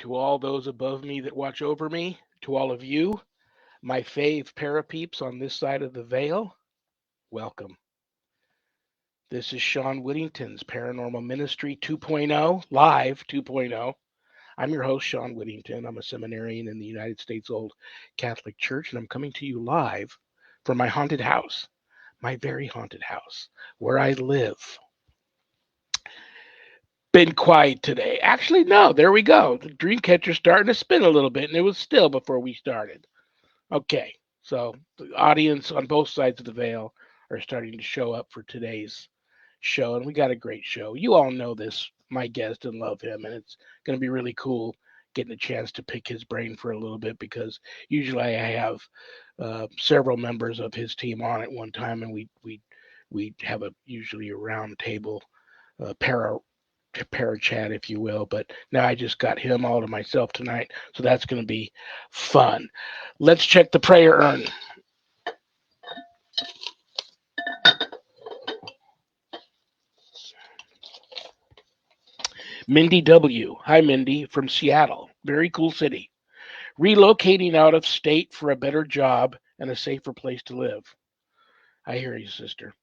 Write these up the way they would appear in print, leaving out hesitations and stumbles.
To all those above me that watch over me, to all of you, my fave parapeeps on this side of the veil, welcome. This is Sean Whittington's Paranormal Ministry 2.0, live 2.0. I'm your host, Sean Whittington. I'm a seminarian in the United States Old Catholic Church, and I'm coming to you live from my haunted house, my very haunted house, where I live. Been quiet today. Actually, no, there we go. The dream catcher's starting to spin a little bit, and it was still before we started. Okay, so the audience on both sides of the veil are starting to show up for today's show, and we got a great show. You all know this, my guest, and love him, and it's going to be really cool getting a chance to pick his brain for a little bit because usually I have several members of his team on at one time, and we have usually a round table para chat, if you will. But now I just got him all to myself tonight, so that's going to be fun. Let's check the prayer urn. Mindy W. Hi, Mindy, from Seattle. Very cool city. Relocating out of state for a better job and a safer place to live. I hear you, sister.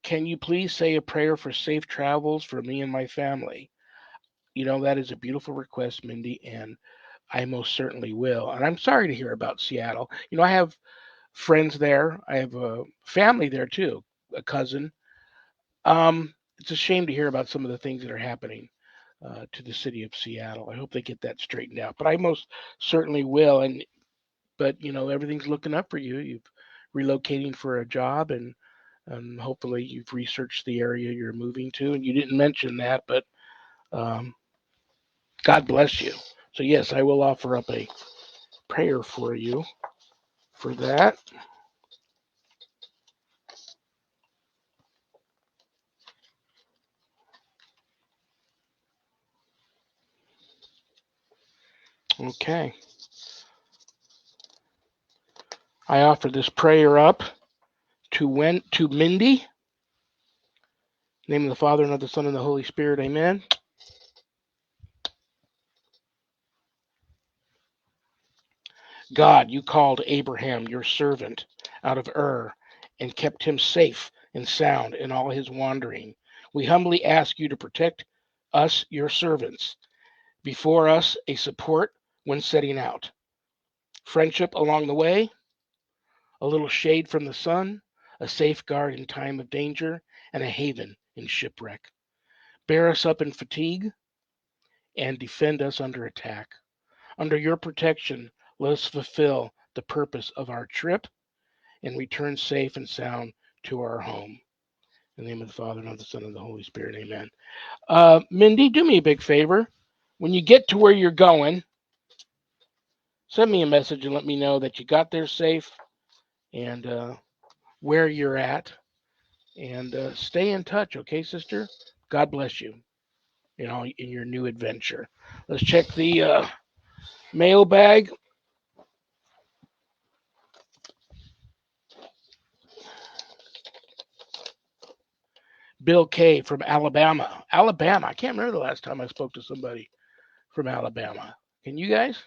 Can you please say a prayer for safe travels for me and my family? You know, that is a beautiful request, Mindy, and I most certainly will. And I'm sorry to hear about Seattle. You know, I have friends there. I have a family there too, a cousin. It's a shame to hear about some of the things that are happening to the city of Seattle. I hope they get that straightened out. But I most certainly will. But you know, everything's looking up for you. You've relocating for a job, and hopefully you've researched the area you're moving to. And you didn't mention that, but um, God bless you. So yes, I will offer up a prayer for you for that. Okay. I offer this prayer up to Mindy. In the name of the Father, and of the Son, and the Holy Spirit. Amen. God, you called Abraham, your servant, out of Ur, and kept him safe and sound in all his wandering. We humbly ask you to protect us, your servants, before us a support when setting out, friendship along the way, a little shade from the sun, a safeguard in time of danger, and a haven in shipwreck. Bear us up in fatigue and defend us under attack. Under your protection, let us fulfill the purpose of our trip and return safe and sound to our home. In the name of the Father, and of the Son, and of the Holy Spirit. Amen. Mindy, do me a big favor. When you get to where you're going, send me a message and let me know that you got there safe and where you're at. And stay in touch, okay, sister? God bless you, you know, in your new adventure. Let's check the mailbag. Bill K. from Alabama. Alabama. I can't remember the last time I spoke to somebody from Alabama. Can you guys?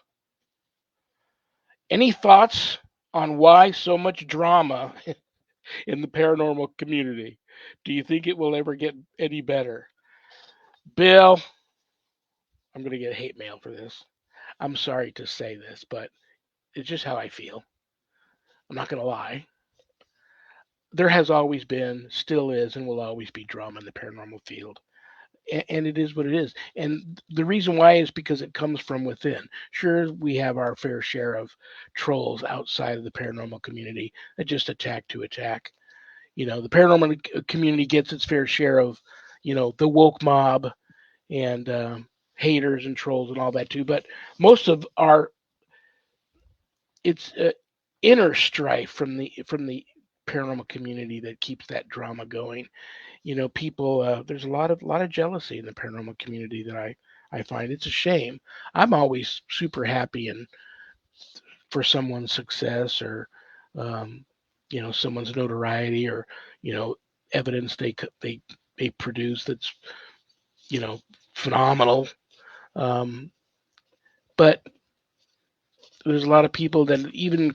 Any thoughts on why so much drama in the paranormal community? Do you think it will ever get any better? Bill, I'm going to get hate mail for this. I'm sorry to say this, but it's just how I feel. I'm not going to lie. There has always been, still is, and will always be drama in the paranormal field. And it is what it is. And the reason why is because it comes from within. Sure, we have our fair share of trolls outside of the paranormal community that just attack to attack. You know, the paranormal community gets its fair share of, you know, the woke mob and haters and trolls and all that too. But most of our it's inner strife from the paranormal community that keeps that drama going. You know, people there's a lot of jealousy in the paranormal community that I find it's a shame. I'm always super happy and for someone's success or um, you know, someone's notoriety or you know, evidence they produce that's, you know, phenomenal. But there's a lot of people that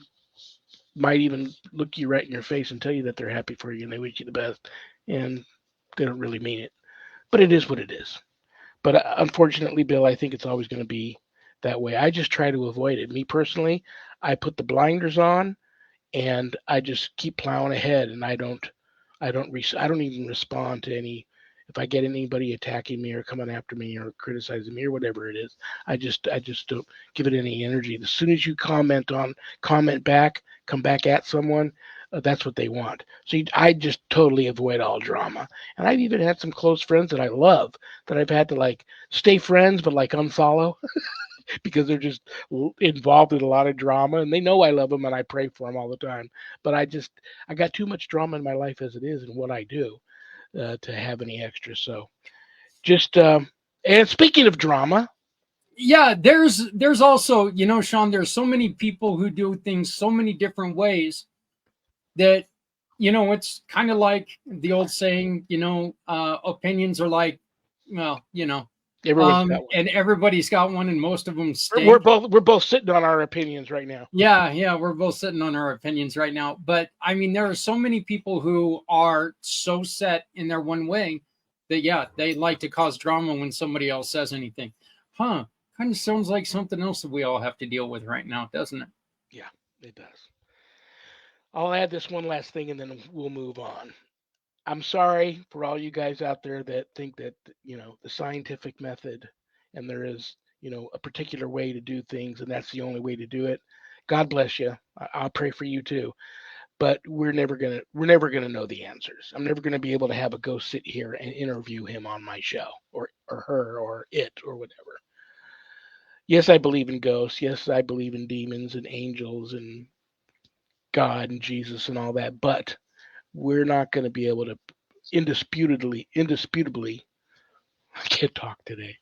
might even look you right in your face and tell you that they're happy for you and they wish you the best, and they don't really mean it. But it is what it is. But unfortunately, Bill, I think it's always going to be that way. I just try to avoid it. Me personally, I put the blinders on and I just keep plowing ahead, and I don't even respond to any. If I get anybody attacking me or coming after me or criticizing me or whatever it is, I just don't give it any energy. As soon as you comment back, come back at someone, that's what they want. So I just totally avoid all drama. And I've even had some close friends that I love that I've had to like stay friends but like unfollow because they're just involved in a lot of drama, and they know I love them and I pray for them all the time. But I got too much drama in my life as it is and what I do to have any extra. So just and speaking of drama, Yeah, there's also, Sean, there's so many people who do things so many different ways that, it's kind of like the old saying, opinions are like, well, everyone's got one. and everybody's got one, and most of them We're stink. both sitting on our opinions right now. Yeah, we're both sitting on our opinions right now. But I mean, there are so many people who are so set in their one way that, yeah, they like to cause drama when somebody else says anything. Huh? Kind of sounds like something else that we all have to deal with right now, doesn't it? Yeah, it does. I'll add this one last thing and then we'll move on. I'm sorry for all you guys out there that think that the scientific method and there is a particular way to do things and that's the only way to do it. God bless you. I'll pray for you too. But we're never gonna know the answers. I'm never gonna be able to have a ghost sit here and interview him on my show or her or it or whatever. Yes, I believe in ghosts. Yes, I believe in demons and angels and God and Jesus and all that. But we're not going to be able to indisputably, I can't talk today,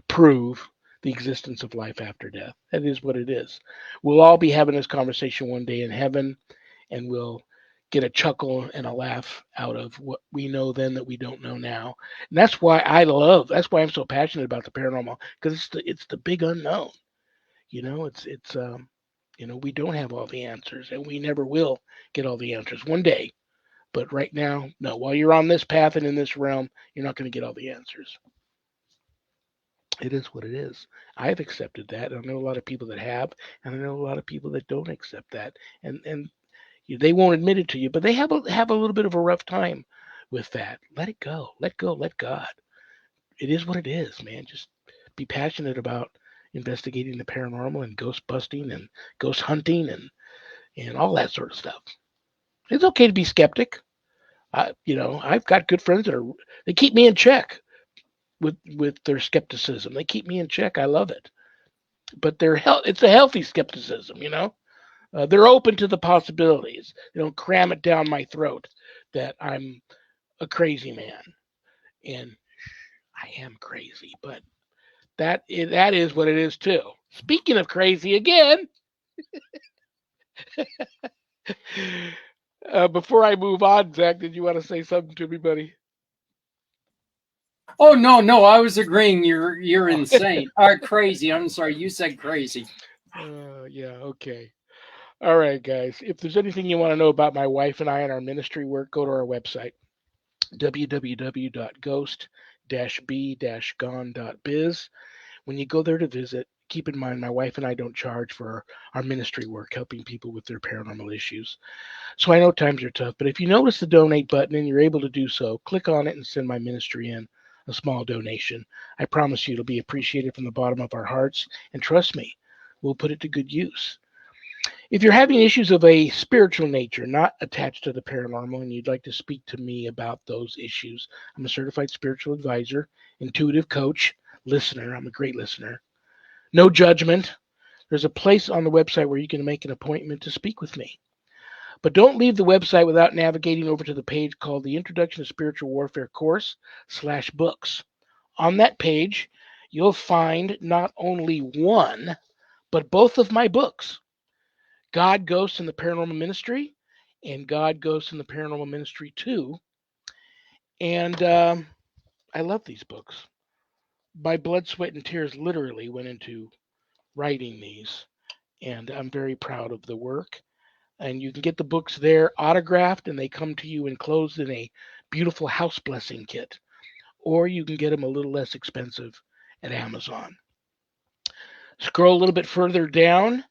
prove the existence of life after death. That is what it is. We'll all be having this conversation one day in heaven, and we'll get a chuckle and a laugh out of what we know then that we don't know now. And that's why I'm so passionate about the paranormal, because it's the big unknown. It's we don't have all the answers, and we never will get all the answers one day. But right now, no. While you're on this path and in this realm, you're not going to get all the answers. It is what it is. I've accepted that. I know a lot of people that have, and I know a lot of people that don't accept that, and they won't admit it to you, but they have a little bit of a rough time with that. Let it go. Let go. Let God. It is what it is, man. Just be passionate about investigating the paranormal and ghost busting and ghost hunting and all that sort of stuff. It's okay to be skeptic. I've got good friends that they keep me in check with their skepticism. They keep me in check. I love it. But it's a healthy skepticism. They're open to the possibilities. They don't cram it down my throat that I'm a crazy man, and I am crazy. But that is what it is too. Speaking of crazy again, before I move on, Zach, did you want to say something to me, buddy? Oh, no, I was agreeing. You're Oh, insane. Or crazy. I'm sorry, you said crazy. yeah, okay. All right, guys. If there's anything you want to know about my wife and I and our ministry work, go to our website, www.ghost-b-gone.biz. When you go there to visit, keep in mind my wife and I don't charge for our ministry work, helping people with their paranormal issues. So I know times are tough, but if you notice the donate button and you're able to do so, click on it and send my ministry in a small donation. I promise you it'll be appreciated from the bottom of our hearts, and trust me, we'll put it to good use. If you're having issues of a spiritual nature, not attached to the paranormal, and you'd like to speak to me about those issues, I'm a certified spiritual advisor, intuitive coach, listener. I'm a great listener. No judgment. There's a place on the website where you can make an appointment to speak with me. But don't leave the website without navigating over to the page called the Introduction to Spiritual Warfare Course/books. On that page, you'll find not only one, but both of my books, God, Ghosts, and the Paranormal Ministry, and God, Ghosts, and the Paranormal Ministry 2. And I love these books. my blood, sweat, and tears literally went into writing these, and I'm very proud of the work. And you can get the books there autographed, and they come to you enclosed in a beautiful house blessing kit, or you can get them a little less expensive at Amazon. Scroll a little bit further down,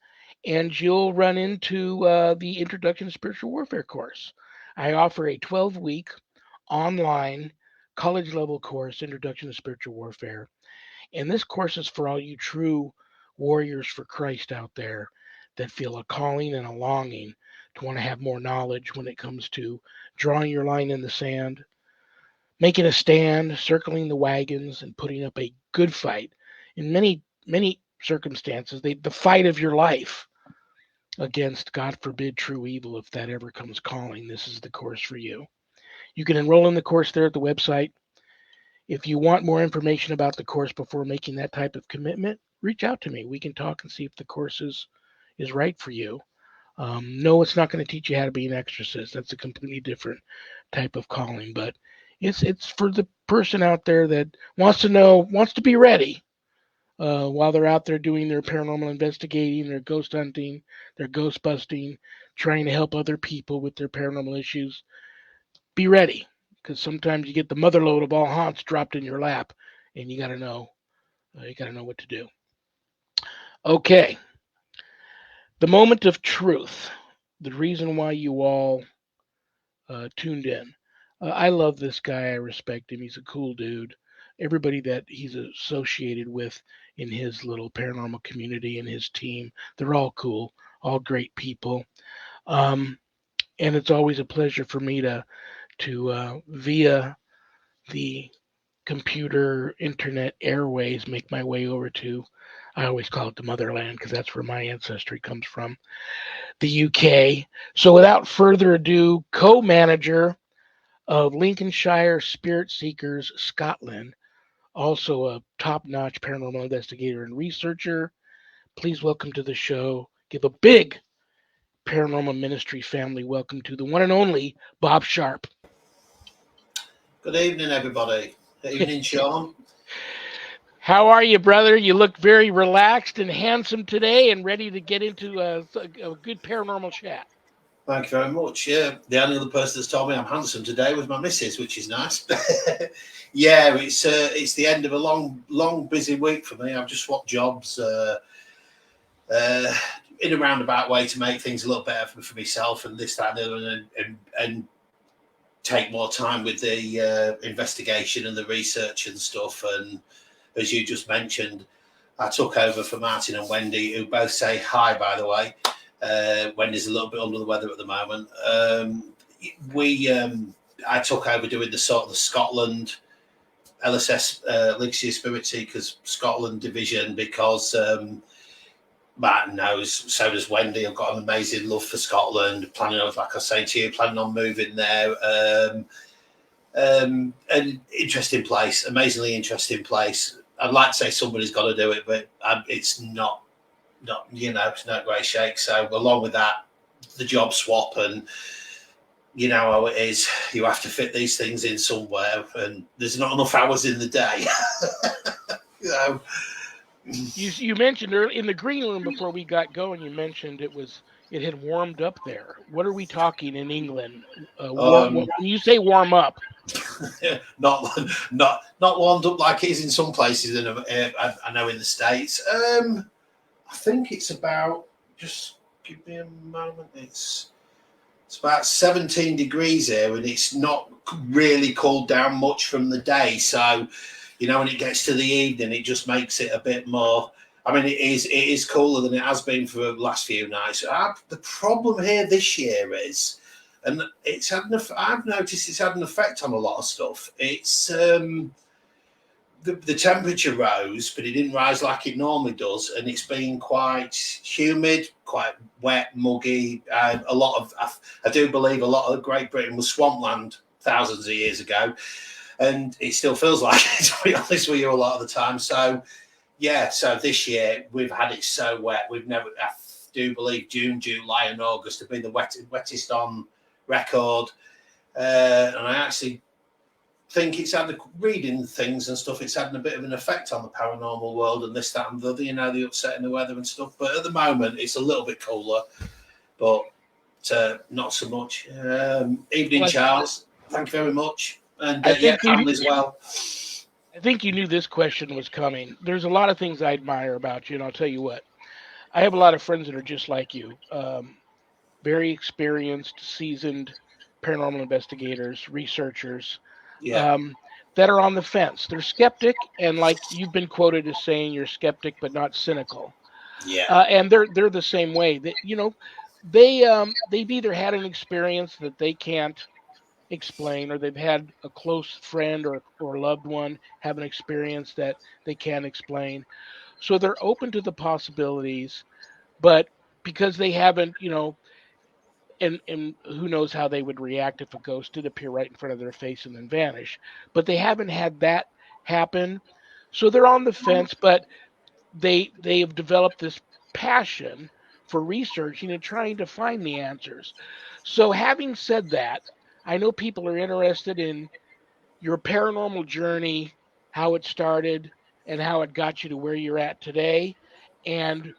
and you'll run into the Introduction to Spiritual Warfare course. I offer a 12-week online college level course, Introduction to Spiritual Warfare. And this course is for all you true warriors for Christ out there that feel a calling and a longing to want to have more knowledge when it comes to drawing your line in the sand, making a stand, circling the wagons, and putting up a good fight. In many circumstances, the fight of your life against, God forbid, true evil, if that ever comes calling. This is the course for you. You can enroll in the course there at the website. If you want more information about the course before making that type of commitment, reach out to me. We can talk and see if the course is right for you. No, it's not going to teach you how to be an exorcist. That's a completely different type of calling, but it's for the person out there that wants to be ready while they're out there doing their paranormal investigating, their ghost hunting, their ghost busting, trying to help other people with their paranormal issues. Be ready, because sometimes you get the mother lode of all haunts dropped in your lap, and you got to know what to do. Okay, the moment of truth. The reason why you all tuned in. I love this guy. I respect him. He's a cool dude. Everybody that he's associated with in his little paranormal community and his team, they're all cool, all great people. Um, and it's always a pleasure for me to via the computer internet airways make my way over to, I always call it the motherland because that's where my ancestry comes from, the UK. So without further ado, co-manager of Lincolnshire Spirit Seekers Scotland, also a top-notch paranormal investigator and researcher, please welcome to the show, give a big Paranormal Ministry family welcome to the one and only Bob Sharp. Good evening, everybody. Good evening, Sean. How are you, brother? You look very relaxed and handsome today and ready to get into a good paranormal chat. Thank you very much. Yeah, the only other person that's told me I'm handsome today was my missus, which is nice. Yeah, it's the end of a long, busy week for me. I've just swapped jobs in a roundabout way to make things a little better for myself and this, that, and the other, and take more time with the investigation and the research and stuff. And as you just mentioned, I took over for Martin and Wendy, who both say hi, by the way. Wendy's a little bit under the weather at the moment. I took over doing the Scotland LSS Lincolnshire Spirit Seekers Scotland division because Martin knows, so does Wendy. I've got an amazing love for Scotland. Planning on, like I was saying to you, planning on moving there. An interesting place, amazingly interesting place. I'd like to say somebody's got to do it, but it's not it's not great shake. So along with that, the job swap, and you know how it is. You have to fit these things in somewhere, and there's not enough hours in the day. You mentioned early in the green room before we got going. You mentioned it had warmed up there. What are we talking in England? When you say warm up, not warmed up like it is in some places. I know in the States. I think it's about, just give me a moment. It's about 17 degrees here, and it's not really cooled down much from the day. So, when it gets to the evening, it just makes it a bit more. I mean, it is cooler than it has been for the last few nights. The problem here this year is, and I've noticed it's had an effect on a lot of stuff. It's the temperature rose, but it didn't rise like it normally does, and it's been quite humid, quite wet, muggy. I do believe a lot of Great Britain was swampland thousands of years ago, and it still feels like it, to be honest with you, a lot of the time. So, yeah, so this year we've had it so wet. I do believe June, July, and August have been the wettest on record. And I actually think it's had reading things and stuff. It's had a bit of an effect on the paranormal world and this, that, and the other. You know, the upset in the weather and stuff. But at the moment, it's a little bit cooler, but not so much. Evening, Well, Charles. Thank you very much, and I think Pam as well. I think you knew this question was coming. There's a lot of things I admire about you, and I'll tell you what. I have a lot of friends that are just like you, very experienced, seasoned paranormal investigators, researchers, Yeah, um, that are on the fence. They're skeptic, and like you've been quoted as saying, you're skeptic but not cynical. yeah, And they're the same way. That they've either had an experience that they can't explain, or they've had a close friend or loved one have an experience that they can't explain. So they're open to the possibilities, but because they haven't, and who knows how they would react if a ghost did appear right in front of their face and then vanish. But they haven't had that happen. So they're on the fence, but they have developed this passion for researching and trying to find the answers. So having said that, I know people are interested in your paranormal journey, how it started and how it got you to where you're at today, and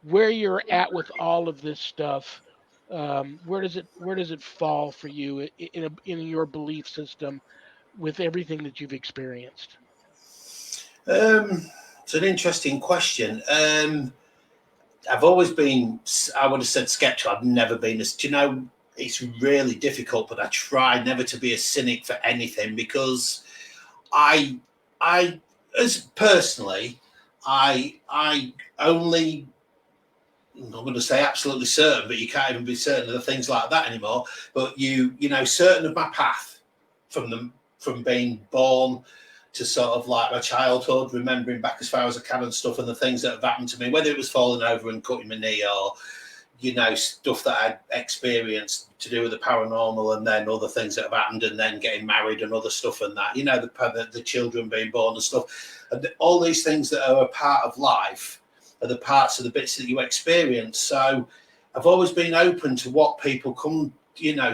where you're at with all of this stuff. Where does it fall for you in your belief system with everything that you've experienced? it's an interesting question. I've always been, I would have said skeptical. I've never been as, do you know, it's really difficult, but I try never to be a cynic for anything because I, as personally, I only, I'm not going to say absolutely certain, but you can't even be certain of the things like that anymore. But certain of my path from being born to sort of like my childhood, remembering back as far as I can and stuff, and the things that have happened to me, whether it was falling over and cutting my knee or, stuff that I'd experienced to do with the paranormal, and then other things that have happened, and then getting married and other stuff and that, the children being born and stuff. And all these things that are a part of life are the parts of the bits that you experience. So I've always been open to what people come,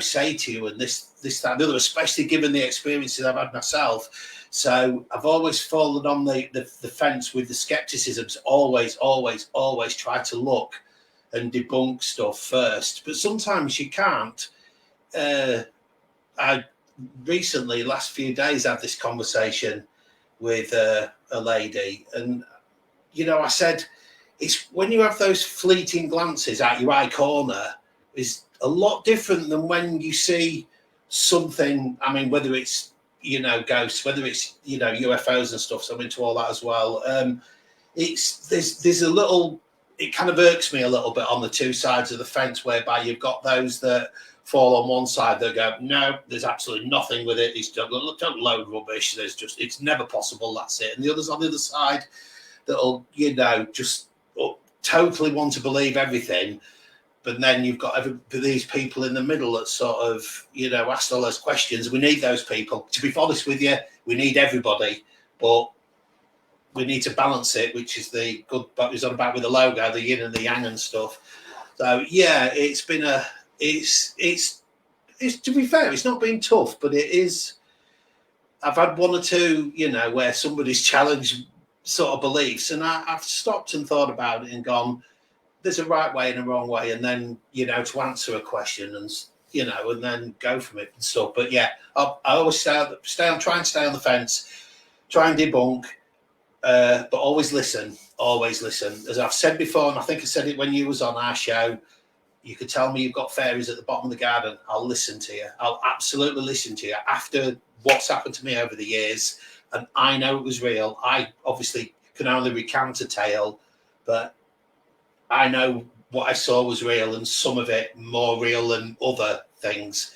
say to you and this, that, and the other, especially given the experiences I've had myself. So I've always fallen on the fence with the skepticisms, always try to look and debunk stuff first. But sometimes you can't. I recently, last few days, had this conversation with a lady, and I said, it's when you have those fleeting glances out your eye corner is a lot different than when you see something. I mean, whether it's ghosts, whether it's UFOs and stuff. So I'm into all that as well. There's a little. It kind of irks me a little bit on the two sides of the fence, whereby you've got those that fall on one side that go, no, there's absolutely nothing with it. It's just a load of rubbish. It's never possible. That's it. And the others on the other side that'll, just totally want to believe everything. But then you've got these people in the middle that sort of, ask all those questions. We need those people. To be honest with you, we need everybody. But we need to balance it, which is the good, but it's on about with the logo, the yin and the yang and stuff. So yeah, it's been it's to be fair, it's not been tough, but it is. I've had one or two, where somebody's challenged sort of beliefs, and I've stopped and thought about it and gone, there's a right way and a wrong way, and then to answer a question and and then go from it and stuff. But yeah, I always try and stay on the fence, try and debunk. But always listen. As I've said before, and I think I said it when you was on our show, you could tell me you've got fairies at the bottom of the garden. I'll listen to you. I'll absolutely listen to you. After what's happened to me over the years, and I know it was real, I obviously can only recount a tale, but I know what I saw was real, and some of it more real than other things.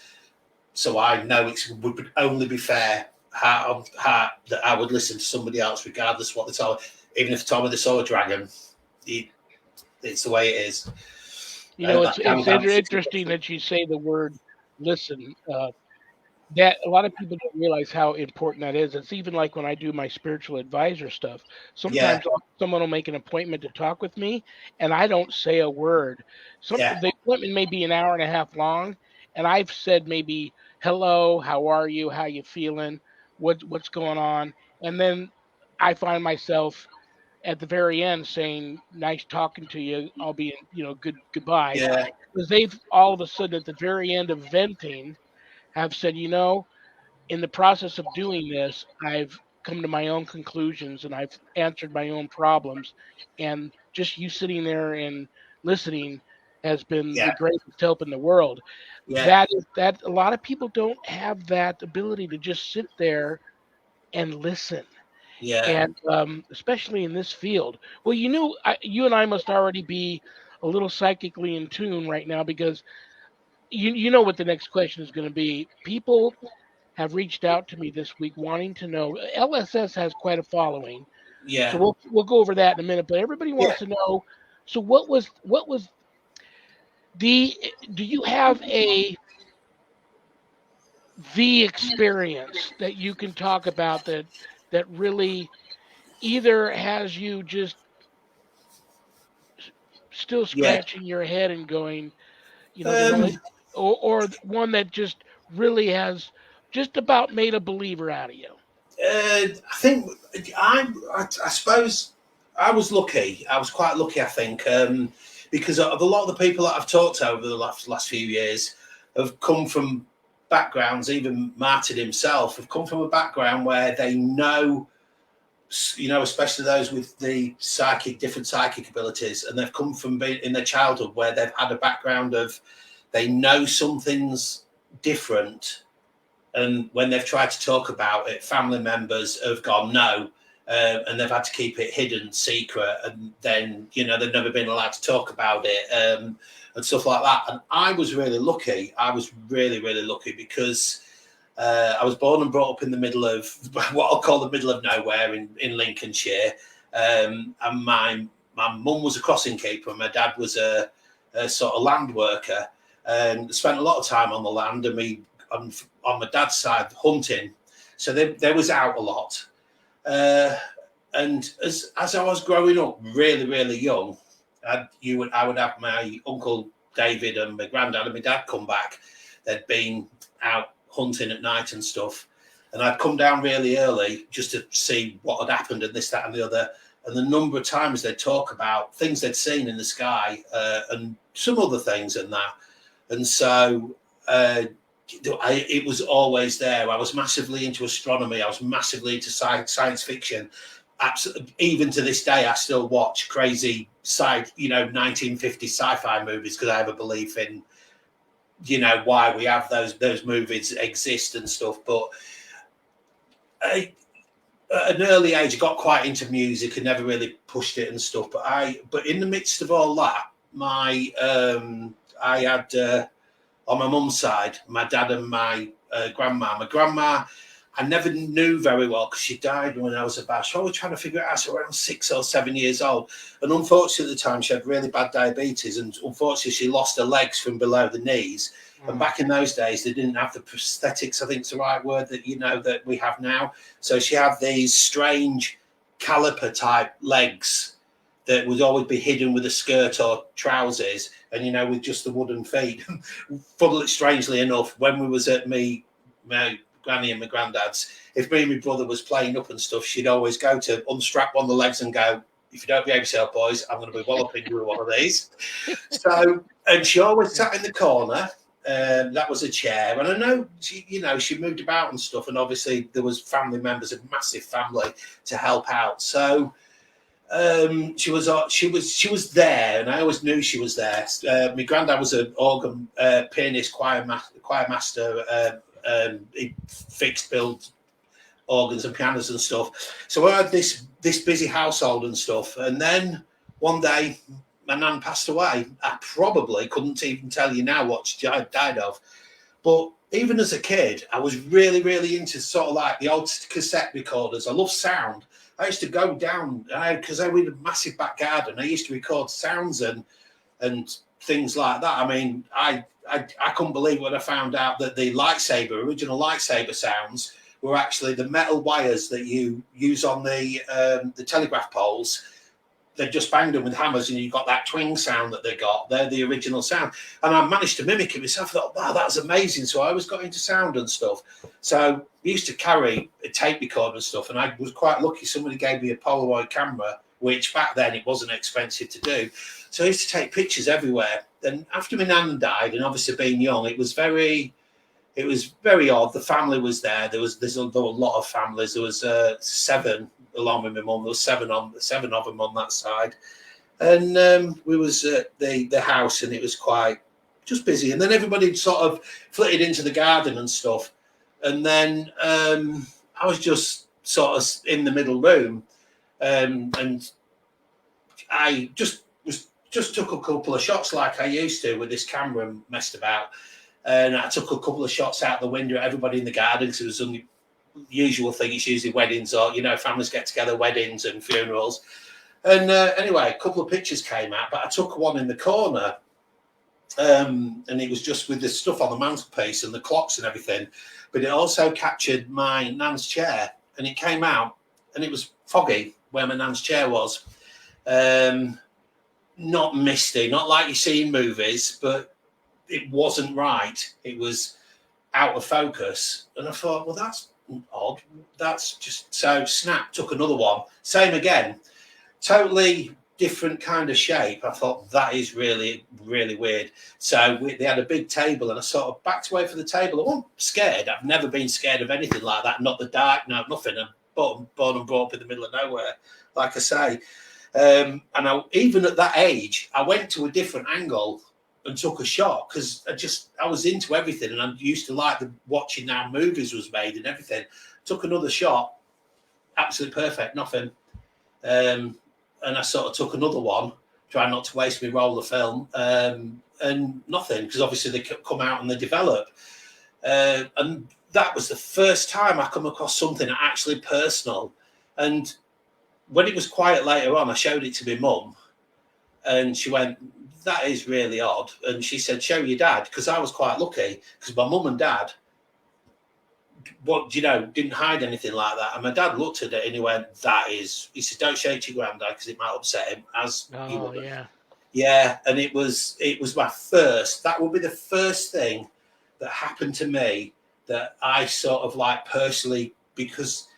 So I know it would only be fair that I would listen to somebody else, regardless of what they told. Even if they told me they saw a dragon, it's the way it is. It's interesting that you say the word listen. That a lot of people don't realize how important that is. It's even like when I do my spiritual advisor stuff. Yeah, Sometimes someone will make an appointment to talk with me, and I don't say a word. The appointment may be an hour and a half long, and I've said maybe hello, how are you, how you feeling, what's going on, and then I find myself at the very end saying, "Nice talking to you. I'll be in, goodbye," Yeah, because they've all of a sudden at the very end of venting have said, in the process of doing this, I've come to my own conclusions and I've answered my own problems. And just you sitting there and listening has been yeah, the greatest help in the world. yeah, That a lot of people don't have that ability to just sit there and listen. yeah. And especially in this field. Well, you and I must already be a little psychically in tune right now because you know what the next question is going to be. People have reached out to me this week wanting to know. LSS has quite a following, so Yeah, we'll go over that in a minute. But everybody yeah. wants to know. So what was the? Do you have the experience that you can talk about that really either has you just still Yeah. scratching your head and going, the Um, relate, or one that just really has just about made a believer out of you? I think I suppose I was lucky. I was quite lucky, I think, because of a lot of the people that I've talked to over the last few years have come from backgrounds. Even Martin himself have come from a background where they know, especially those with the different psychic abilities, and they've come from being in their childhood where they've had a background of they know something's different, and when they've tried to talk about it, family members have gone no, and they've had to keep it hidden, secret, and then they've never been allowed to talk about it, and stuff like that. And I was really lucky. I was really, really lucky because I was born and brought up in the middle of what I'll call the middle of nowhere in Lincolnshire, and my mum was a crossing keeper, and my dad was a sort of land worker, and spent a lot of time on the land, and we on my dad's side hunting, so they was out a lot, and as I was growing up really, really young, I would have my uncle David and my granddad and my dad come back. They'd been out hunting at night and stuff, and I'd come down really early just to see what had happened and this, that, and the other. And the number of times they'd talk about things they'd seen in the sky, and some other things and that. And so it was always there. I was massively into astronomy. I was massively into science fiction. Absolutely, even to this day, I still watch crazy 1950s sci-fi movies because I have a belief in why we have those movies exist and stuff. But at an early age, I got quite into music and never really pushed it and stuff. But in the midst of all that, I had on my mum's side, my dad and my grandma. My grandma, I never knew very well because she died when I was about, so I was trying to figure it out, so around 6 or 7 years old. And unfortunately at the time, she had really bad diabetes, and unfortunately she lost her legs from below the knees. And back in those days, they didn't have the prosthetics, I think it's the right word, that we have now. So she had these strange caliper type legs that would always be hidden with a skirt or trousers, and with just the wooden feet. Funnily, strangely enough, when we was at my granny and my granddad's, if me and my brother was playing up and stuff, she'd always go to unstrap one of the legs and go, "If you don't behave yourself, boys, I'm going to be walloping you with one of these." So, and she always sat in the corner. That was a chair, and I know she moved about and stuff, and obviously there was family members, a massive family to help out. So she was there, and I always knew she was there. My granddad was an organ pianist, choir master. He fixed build organs and pianos and stuff. So I had this busy household and stuff. And then one day, my nan passed away. I probably couldn't even tell you now what she died of. But even as a kid, I was really, really into sort of like the old cassette recorders. I love sound. I used to go down because I had a massive back garden. I used to record sounds and things like that. I mean, I couldn't believe when I found out that the original lightsaber sounds were actually the metal wires that you use on the telegraph poles. They just banged them with hammers, and you got that twing sound that they got. They're the original sound. And I managed to mimic it myself. I thought, wow, that's amazing. So I always got into sound and stuff. So, we used to carry a tape recorder and stuff, and I was quite lucky. Somebody gave me a Polaroid camera, which back then it wasn't expensive to do. So I used to take pictures everywhere. Then after my nan died, and obviously being young, it was very odd. The family was there. There were a lot of families. There was 7 along with my mum. There was seven of them on that side, and we was at the house, and it was quite just busy. And then everybody sort of flitted into the garden and stuff. And then I was just sort of in the middle room, and I just took a couple of shots like I used to with this camera and messed about. And I took a couple of shots out the window at everybody in the garden, because it was the usual thing. It's usually weddings or, families get together, weddings and funerals. And anyway, a couple of pictures came out, but I took one in the corner, and it was just with the stuff on the mantelpiece and the clocks and everything. But it also captured my nan's chair, and it came out, and it was foggy where my nan's chair was. Not misty, not like you see in movies, but it wasn't right. It was out of focus. And I thought, well, that's odd. That's just so snap, took another one. Same again, totally different kind of shape. I thought that is really, really weird. So they had a big table, and I sort of backed away from the table. I wasn't scared. I've never been scared of anything like that. Not the dark, no, nothing. I'm born and brought up in the middle of nowhere, like I say. And even at that age, I went to a different angle and took a shot, because I was into everything, and I used to like watching how movies was made and everything. Took another shot, absolutely perfect, nothing. And I sort of took another one, trying not to waste my roll of film, and nothing, because obviously they come out and they develop. And that was the first time I come across something actually personal. And when it was quiet later on, I showed it to my mum, and she went, that is really odd. And she said, show your dad, because I was quite lucky, because my mum and dad, didn't hide anything like that. And my dad looked at it and he went, he said, don't show it to your granddad, because it might upset him, as you would. Yeah. And it was my first, that would be the first thing that happened to me that I sort of like personally, because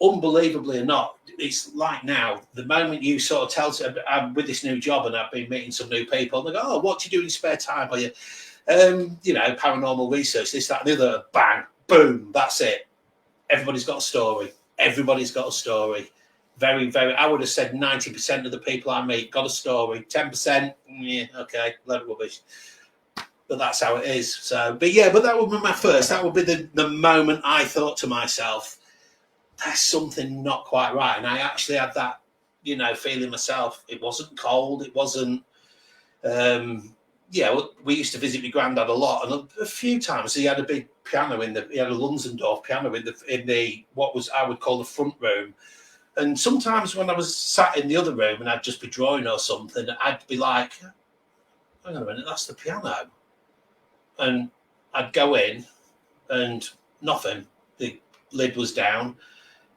unbelievably or not, it's like now, the moment you sort of tell, I'm with this new job and I've been meeting some new people, and they go, oh, what do you do in your spare time? Are you, paranormal research, this, that, and the other, bang, boom, that's it. Everybody's got a story. Very, very, I would have said 90% of the people I meet got a story. 10%, yeah, okay, load of rubbish. But that's how it is. So, but that would be my first. That would be the moment I thought to myself, there's something not quite right. And I actually had that, feeling myself. It wasn't cold. It wasn't, we used to visit my granddad a lot. And a few times he had a big piano he had a Lunsendorf piano in the what was, I would call the front room. And sometimes when I was sat in the other room and I'd just be drawing or something, I'd be like, hang on a minute, that's the piano. And I'd go in and nothing. The lid was down.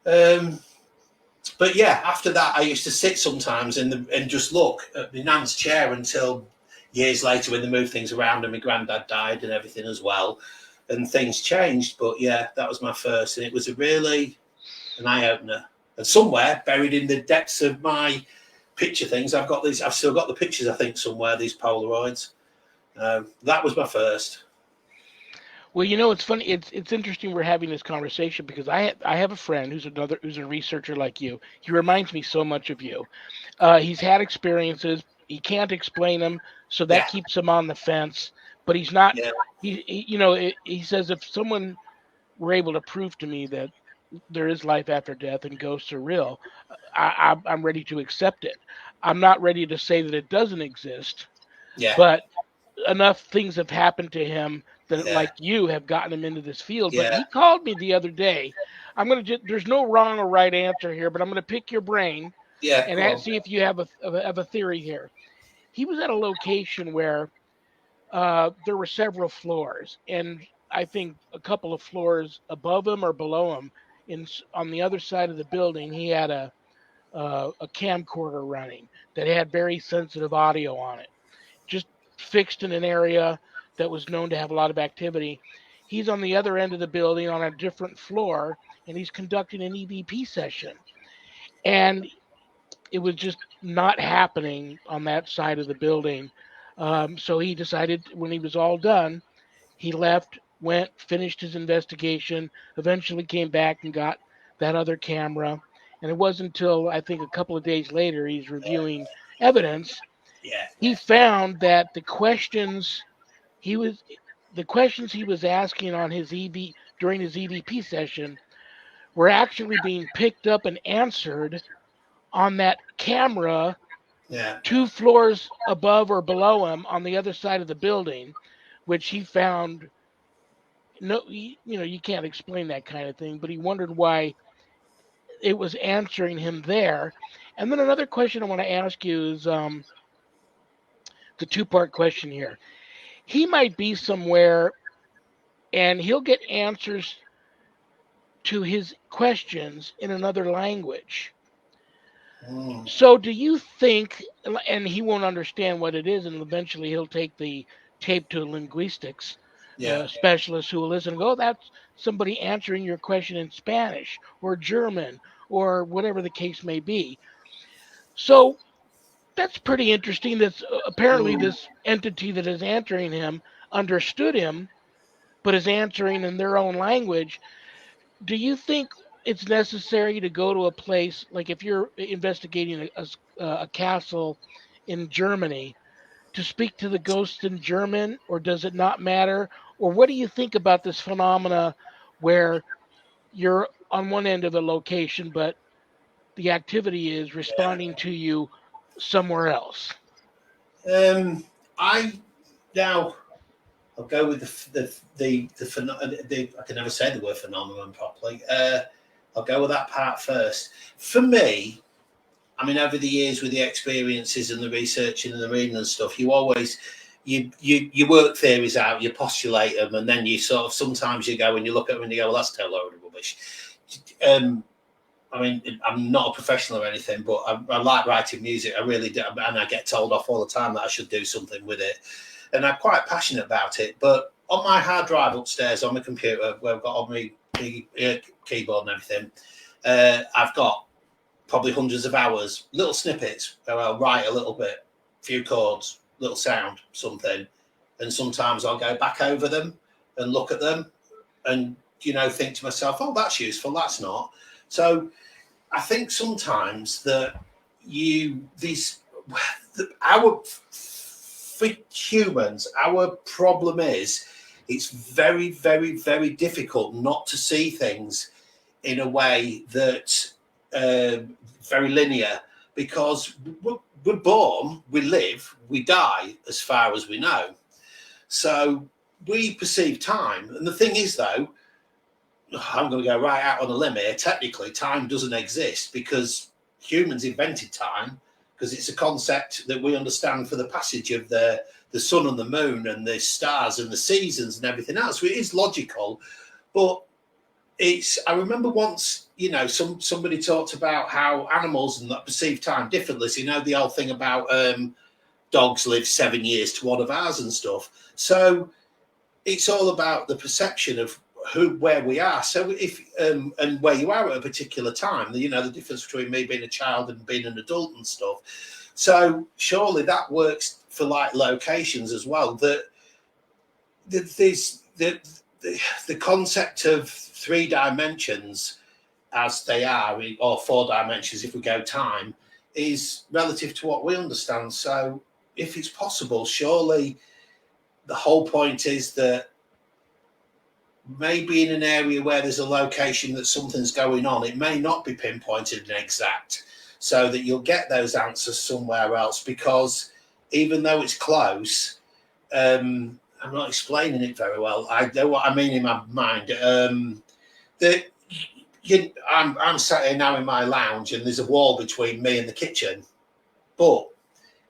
But yeah, after that, I used to sit sometimes and just look at my nan's chair until years later, when they moved things around and my granddad died and everything as well, and things changed. But yeah, that was my first, and it was really an eye-opener. And somewhere buried in the depths of my picture things, I've still got the pictures, I think, somewhere, these Polaroids. That was my first. Well, it's funny. It's interesting we're having this conversation, because I have a friend who's a researcher like you. He reminds me so much of you. He's had experiences. He can't explain them, so that keeps him on the fence. But he's not. Yeah. He says, if someone were able to prove to me that there is life after death and ghosts are real, I'm ready to accept it. I'm not ready to say that it doesn't exist. Yeah. But enough things have happened to him that, like you, have gotten him into this field. Yeah. But he called me the other day. There's no wrong or right answer here, but I'm going to pick your brain and see if you have a theory here. He was at a location where there were several floors, and I think a couple of floors above him or below him, on the other side of the building, he had a camcorder running that had very sensitive audio on it, just fixed in an area that was known to have a lot of activity. he's on the other end of the building on a different floor, and he's conducting an EVP session. And it was just not happening on that side of the building. So he decided when he was all done, he left, went, finished his investigation, eventually came back and got that other camera. And it wasn't until I think a couple of days later he's reviewing evidence. Yeah. He found that he was the questions he was asking on his during his EVP session were actually being picked up and answered on that camera Yeah. 2 floors above or below him on the other side of the building, which he found you can't explain that kind of thing, but he wondered why it was answering him there. And then another question I want to ask you is the 2-part question here. He might be somewhere and he'll get answers to his questions in another language. So do you think, and he won't understand what it is, and eventually he'll take the tape to a linguistics specialist who will listen and go, oh, that's somebody answering your question in Spanish or German or whatever the case may be. So that's pretty interesting. That's apparently this entity that is answering him understood him, but is answering in their own language. Do you think it's necessary to go to a place like if you're investigating a castle in Germany to speak to the ghosts in German, or does it not matter? Or what do you think about this phenomena where you're on one end of a location, but the activity is responding to you somewhere else? I now I'll go with the I can never say the word phenomenon properly. I'll go with that part first. For me, I mean, over the years with the experiences and the researching and the reading and stuff, you always you work theories out, you postulate them, and then you sort of sometimes you go and you look at them and you go, well, that's a load of rubbish. I mean, I'm not a professional or anything, but I like writing music. I really do, and I get told off all the time that I should do something with it. And I'm quite passionate about it. But on my hard drive upstairs on my computer, where I've got all my keyboard and everything, I've got probably hundreds of hours, little snippets where I'll write a little bit, few chords, little sound, something. And sometimes I'll go back over them and look at them and, think to myself, oh, that's useful, that's not. So I think sometimes that for humans, our problem is it's very, very, very difficult not to see things in a way that very linear, because we're born, we live, we die as far as we know. So we perceive time. And the thing is, though, I'm going to go right out on a limb here. Technically, time doesn't exist because humans invented time, because it's a concept that we understand for the passage of the sun and the moon and the stars and the seasons and everything else. So it is logical, but I remember once, somebody talked about how animals and that perceive time differently. So, the old thing about dogs live 7 years to one of ours and stuff. So it's all about the perception of where we are. So if and where you are at a particular time, the difference between me being a child and being an adult and stuff. So surely that works for like locations as well. That there's the concept of 3 dimensions as they are, or 4 dimensions if we go time, is relative to what we understand. So if it's possible, surely the whole point is that maybe in an area where there's a location that something's going on, it may not be pinpointed and exact, so that you'll get those answers somewhere else, because even though it's close, I'm not explaining it very well. I know what I mean in my mind. I'm sat here now in my lounge and there's a wall between me and the kitchen, but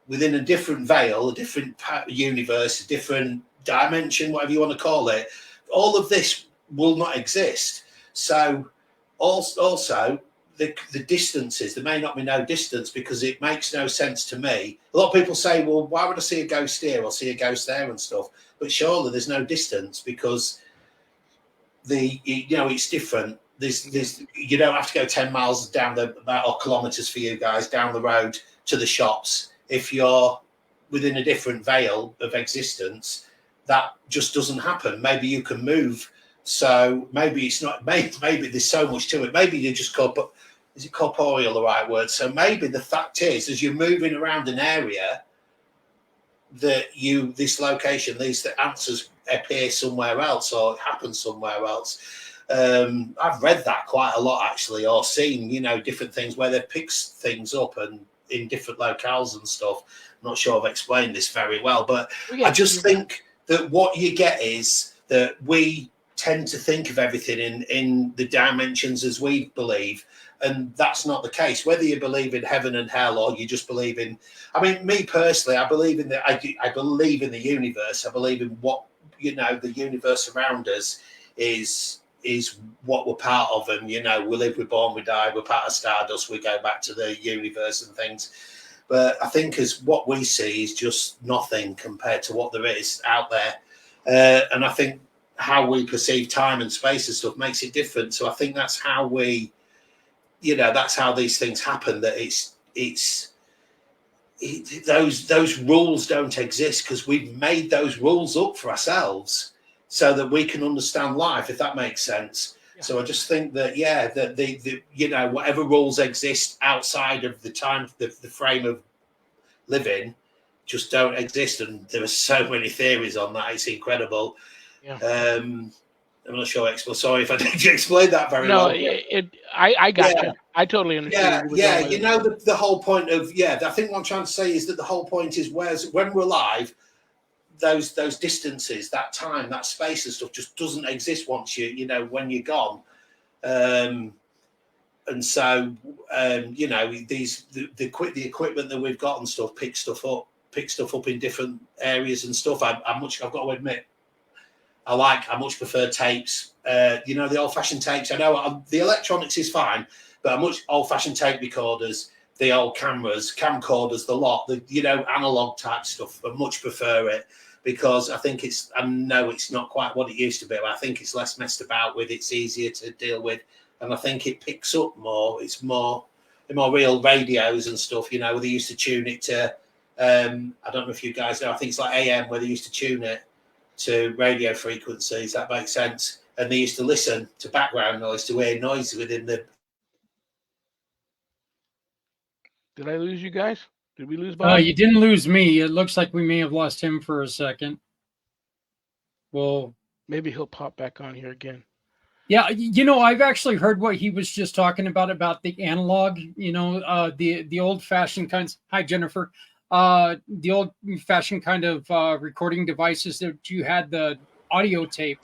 within a different veil, a different universe, a different dimension, whatever you want to call it, all of this will not exist. So also the distances, there may not be no distance, because it makes no sense to me. A lot of people say, well, why would I see a ghost here or see a ghost there and stuff? But surely there's no distance, because it's different. There's you don't have to go 10 miles down or kilometers for you guys down the road to the shops. If you're within a different veil of existence, that just doesn't happen. Maybe you can move. So maybe it's not, maybe there's so much to it. Maybe you just is it corporeal the right word? So maybe the fact is, as you're moving around an area, that this location, the answers appear somewhere else or happen somewhere else. I've read that quite a lot actually, or seen, different things where they pick things up and in different locales and stuff. I'm not sure I've explained this very well, but I just think that what you get is that we tend to think of everything in the dimensions as we believe, and that's not the case. Whether you believe in heaven and hell or you just believe in, me personally, I believe in I believe in the universe. I believe in what the universe around us is what we're part of, and we live, we're born, we die, we're part of stardust, we go back to the universe and things. But I think as what we see is just nothing compared to what there is out there, and I think how we perceive time and space and stuff makes it different. So I think that's how that's how these things happen. That those rules don't exist because we've made those rules up for ourselves so that we can understand life, if that makes sense. Yeah. So I just think that that the whatever rules exist outside of the time, the frame of living, just don't exist. And there are so many theories on that; it's incredible. Yeah. I'm not sure. Sorry if I didn't explain that very well. No, I got you. I totally understand. The whole point of I think what I'm trying to say is that the whole point is when we're alive, those distances, that time, that space and stuff just doesn't exist once when you're gone. And so the equipment that we've got and stuff pick stuff up in different areas and stuff. I've got to admit, I much prefer tapes. The old-fashioned tapes. I know the electronics is fine, but old-fashioned tape recorders, the old cameras, camcorders, the lot, analog type stuff. I much prefer it because I know it's not quite what it used to be, but I think it's less messed about with. It's easier to deal with, and I think it picks up more. It's more real radios and stuff. Where they used to tune it to. I don't know if you guys know. I think it's like AM where they used to tune it to radio frequencies. That makes sense. And they used to listen to background noise to hear noise within the. Did I lose you guys? Did we lose Bob? You didn't lose me. It looks like we may have lost him for a second. Well, maybe he'll pop back on here again. Yeah, I've actually heard what he was just talking about the analog, the old-fashioned kinds. Hi, Jennifer. The old-fashioned kind of recording devices that you had the audio tape.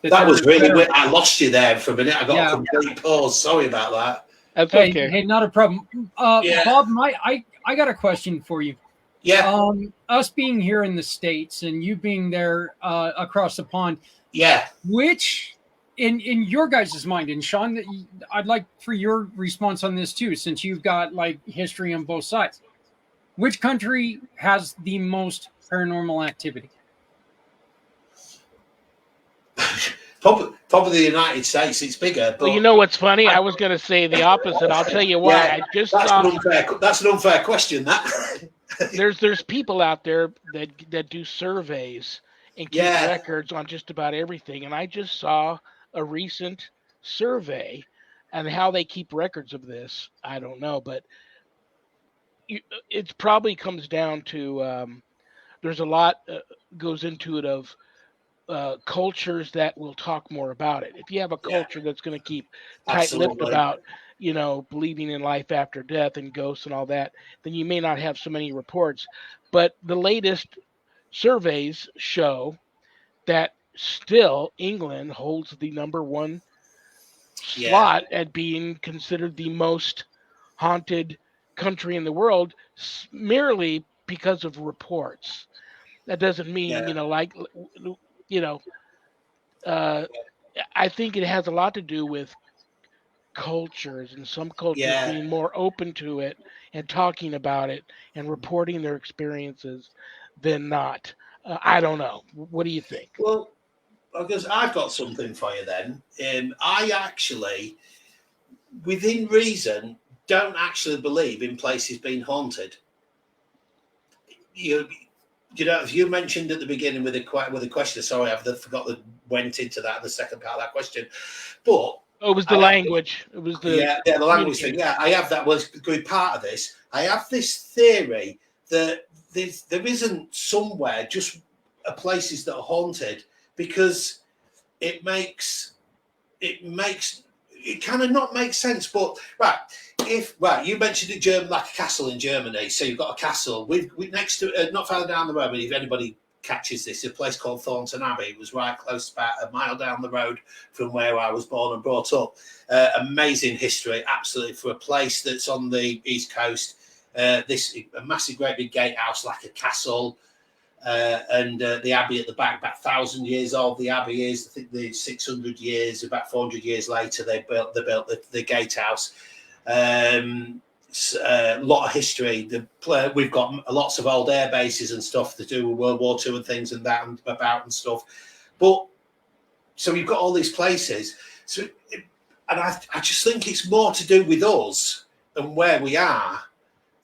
That was really weird. I lost you there for a minute. I got a complete pause. Sorry about that. That's okay. Hey, not a problem. Bob, I got a question for you. Yeah. Us being here in the States and you being there across the pond. Yeah. Which, in your guys' mind, and Sean, I'd like for your response on this too, since you've got history on both sides. Which country has the most paranormal activity? Probably the United States. It's bigger. But well, you know what's funny? I was going to say the opposite. I'll tell you why. That's an unfair question. That there's people out there that do surveys and keep records on just about everything. And I just saw a recent survey, and how they keep records of this, I don't know, but it probably comes down to there's a lot goes into it of cultures that will talk more about it. If you have a culture that's going to keep tight-lipped about, believing in life after death and ghosts and all that, then you may not have so many reports. But the latest surveys show that still England holds the number one slot at being considered the most haunted country in the world, merely because of reports. That doesn't mean, I think it has a lot to do with cultures, and some cultures being more open to it and talking about it and reporting their experiences than not. I don't know. What do you think? Well, Because I've got something for you then. I actually, within reason, don't actually believe in places being haunted. You know, if you mentioned at the beginning with a question, sorry, I've forgot that went into that, the second part of that question. But Oh, it was the language. It was the the language thing. Yeah, I have that. Was good part of this. I have this theory that there isn't somewhere just places that are haunted, because it kind of not make sense. But you mentioned it, like a castle in Germany. So you've got a castle with next to not far down the road. If anybody catches this, a place called Thornton Abbey. It was right close, about a mile down the road from where I was born and brought up. Amazing history, absolutely, for a place that's on the East Coast. A massive, great big gatehouse, like a castle. And the abbey at the back, about 1,000 years old. The abbey is, I think, the 600 years. About 400 years later, they built the gatehouse. A lot of history. We've got lots of old air bases and stuff to do with World War II and things and that and about and stuff. But so we've got all these places. And I just think it's more to do with us and where we are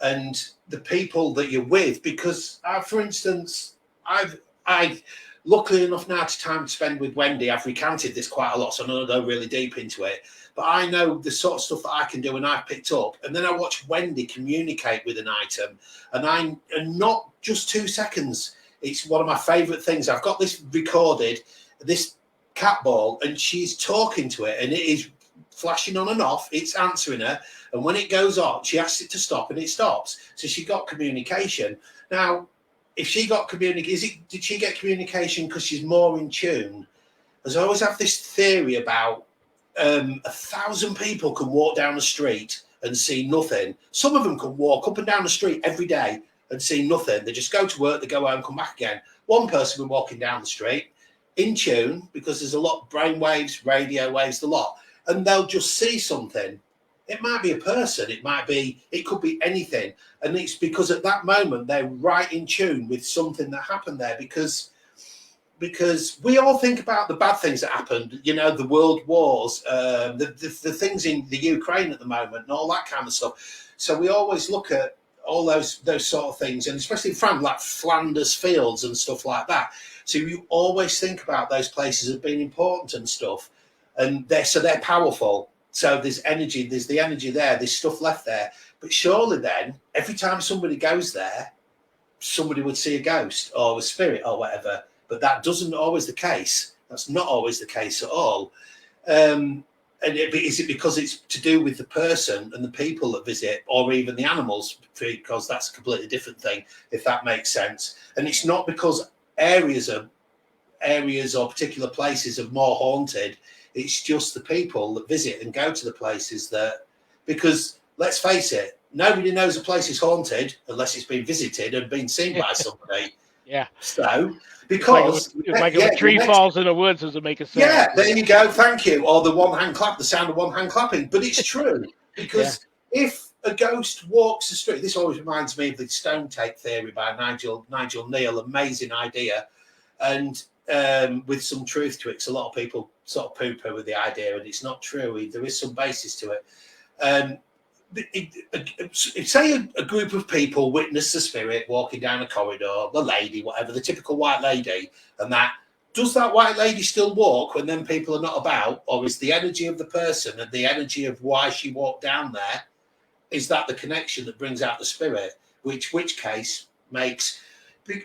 and the people that you're with. Because, for instance, I luckily enough now to time to spend with Wendy, I've recounted this quite a lot, so I don't go really deep into it. But I know the sort of stuff that I can do and I've picked up. And then I watch Wendy communicate with an item. And not just 2 seconds. It's one of my favourite things. I've got this recorded, this cat ball, and she's talking to it. And it is flashing on and off. It's answering her. And when it goes on, she asks it to stop and it stops. So she got communication. Now, if she got communication, did she get communication because she's more in tune? As I always have this theory about 1,000 people can walk down the street and see nothing. Some of them can walk up and down the street every day and see nothing. They just go to work, they go home, come back again. One person been walking down the street in tune, because there's a lot of brain waves, radio waves, a lot, and they'll just see something. It might be a person, it could be anything. And it's because at that moment they're right in tune with something that happened there, because we all think about the bad things that happened, you know, the world wars, the things in the Ukraine at the moment and all that kind of stuff. So we always look at all those sort of things, and especially in France, like Flanders Fields and stuff like that. So you always think about those places as being important and stuff, and they're powerful. So there's energy, there's the energy there, there's stuff left there. But surely then, every time somebody goes there, somebody would see a ghost or a spirit or whatever. But that doesn't always the case. That's not always the case at all. Is it because it's to do with the person and the people that visit, or even the animals? Because that's a completely different thing, if that makes sense. And it's not because areas or particular places are more haunted. It's just the people that visit and go to the places that, because let's face it, nobody knows a place is haunted unless it's been visited and been seen by somebody. Yeah. So, because it's like if a tree falls in the woods, does it make a sound? Yeah, there you go. Thank you. Or the one hand clap, the sound of one hand clapping. But it's true, because if a ghost walks the street, this always reminds me of the stone tape theory by Nigel Neal. Amazing idea, and with some truth to it. Because a lot of people sort of poo-poo with the idea, and it's not true. There is some basis to it. Say a group of people witness the spirit walking down a corridor, the lady, whatever, the typical white lady, and does that white lady still walk when then people are not about, or is the energy of the person and the energy of why she walked down there, is that the connection that brings out the spirit? Which case makes,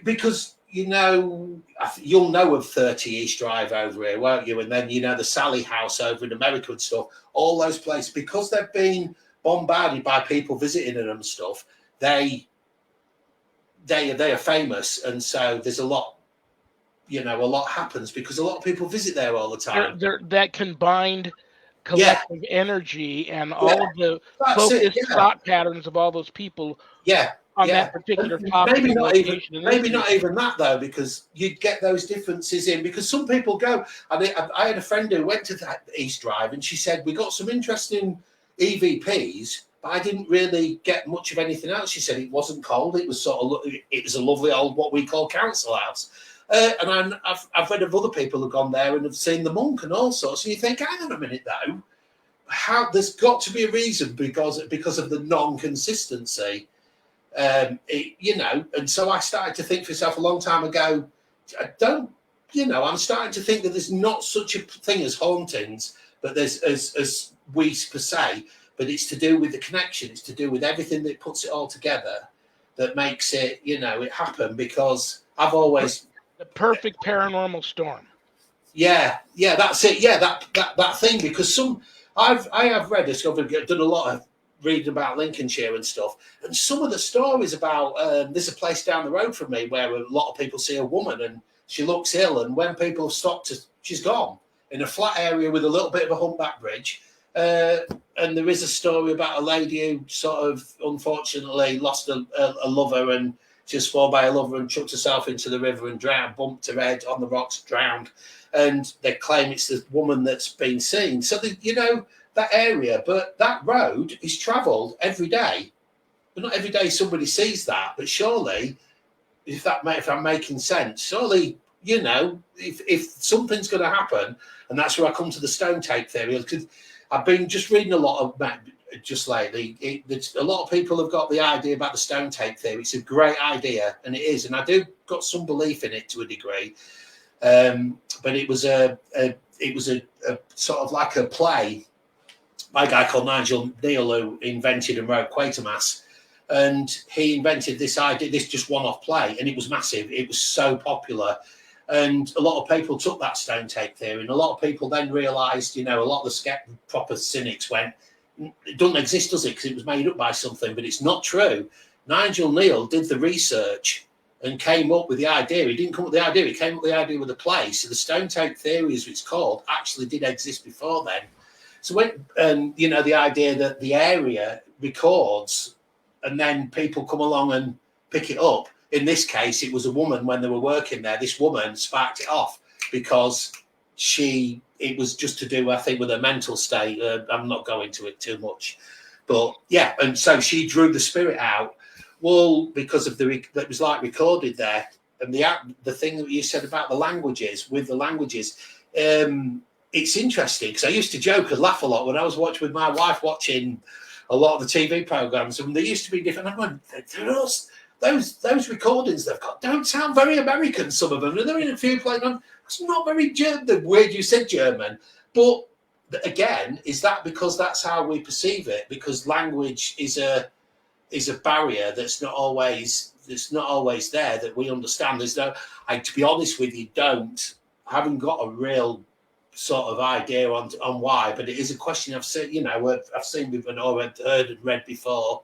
because you know, you'll know of 30 East Drive over here, won't you? And then you know the Sally House over in America and stuff. All those places, because they've been bombarded by people visiting them and stuff, they are famous, and so there's a lot happens because a lot of people visit there all the time. That combined collective energy and all of the focused thought patterns of all those people on that particular topic. Maybe not even that, though, because you'd get those differences in, because some people go, I had a friend who went to that East Drive, and she said, we got some interesting EVPs, but I didn't really get much of anything else. She said it wasn't cold. It was it was a lovely old, what we call council house. I've read of other people who've gone there and have seen the monk and all sorts. And you think, hang on a minute though, how there's got to be a reason because of the non-consistency. You know, and so I started to think for myself a long time ago, I'm starting to think that there's not such a thing as hauntings, but there's as we per se, but it's to do with the connection. It's to do with everything that puts it all together that makes it, it happen, because I've always... The perfect paranormal storm. Yeah, that's it. Yeah, that thing, because I have read this, I've done a lot of reading about Lincolnshire and stuff, and some of the stories about there's a place down the road from me where a lot of people see a woman and she looks ill, and when people stop she's gone in a flat area with a little bit of a humpback bridge. And there is a story about a lady who sort of unfortunately lost a lover, and she was swore by a lover and chucked herself into the river and drowned, bumped her head on the rocks, drowned. And they claim it's the woman that's been seen. So, that area, but that road is travelled every day. But not every day somebody sees that. But surely, if I'm making sense, surely, if something's going to happen, and that's where I come to the stone tape theory, because I've been just reading a lot of that just lately. A lot of people have got the idea about the stone tape theory. It's a great idea, and it is, and I do got some belief in it to a degree. But it was a sort of like a play by a guy called Nigel Neal, who invented and wrote Quatermass, and he invented this idea, this just one-off play, and it was massive. It was so popular. And a lot of people took that stone tape theory, and a lot of people then realised, a lot of the proper cynics went, it doesn't exist, does it? Because it was made up by something, but it's not true. Nigel Neal did the research and came up with the idea. He didn't come up with the idea, he came up with the idea with a play. So the stone tape theory, as it's called, actually did exist before then. So when, the idea that the area records and then people come along and pick it up. In this case, it was a woman when they were working there. This woman sparked it off because it was just to do, I think, with her mental state. I'm not going to it too much. But yeah, and so she drew the spirit out. Well, because of that was like recorded there. And the thing that you said about the languages, it's interesting because I used to joke and laugh a lot when I was watching with my wife, watching a lot of the TV programs, and they used to be different. I went, those recordings they've got don't sound very American, some of them. And they're in a few places. It's not very German, the word you said German. But again, is that because that's how we perceive it? Because language is a barrier that's not always there that we understand. To be honest with you, I haven't got a real sort of idea on why, but it is a question I've seen, I've seen before, or heard and read before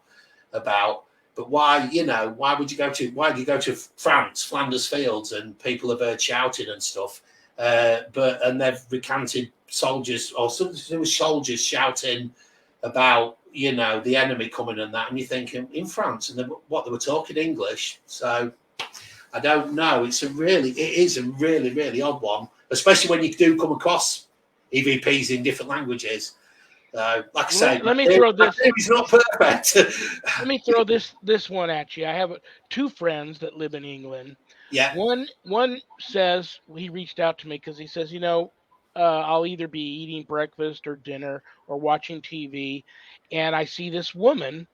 about. But why do you go to France, Flanders Fields, and people have heard shouting and stuff, and they've recanted soldiers or something to do with soldiers shouting about the enemy coming and that, and you're thinking in France, and they were talking English. So I don't know. It is a really, really odd one, especially when you do come across EVPs in different languages. Like I say, let me throw this. It's not perfect. Let me throw this one at you. I have two friends that live in England. Yeah. One says, he reached out to me because he says, I'll either be eating breakfast or dinner or watching TV, and I see this woman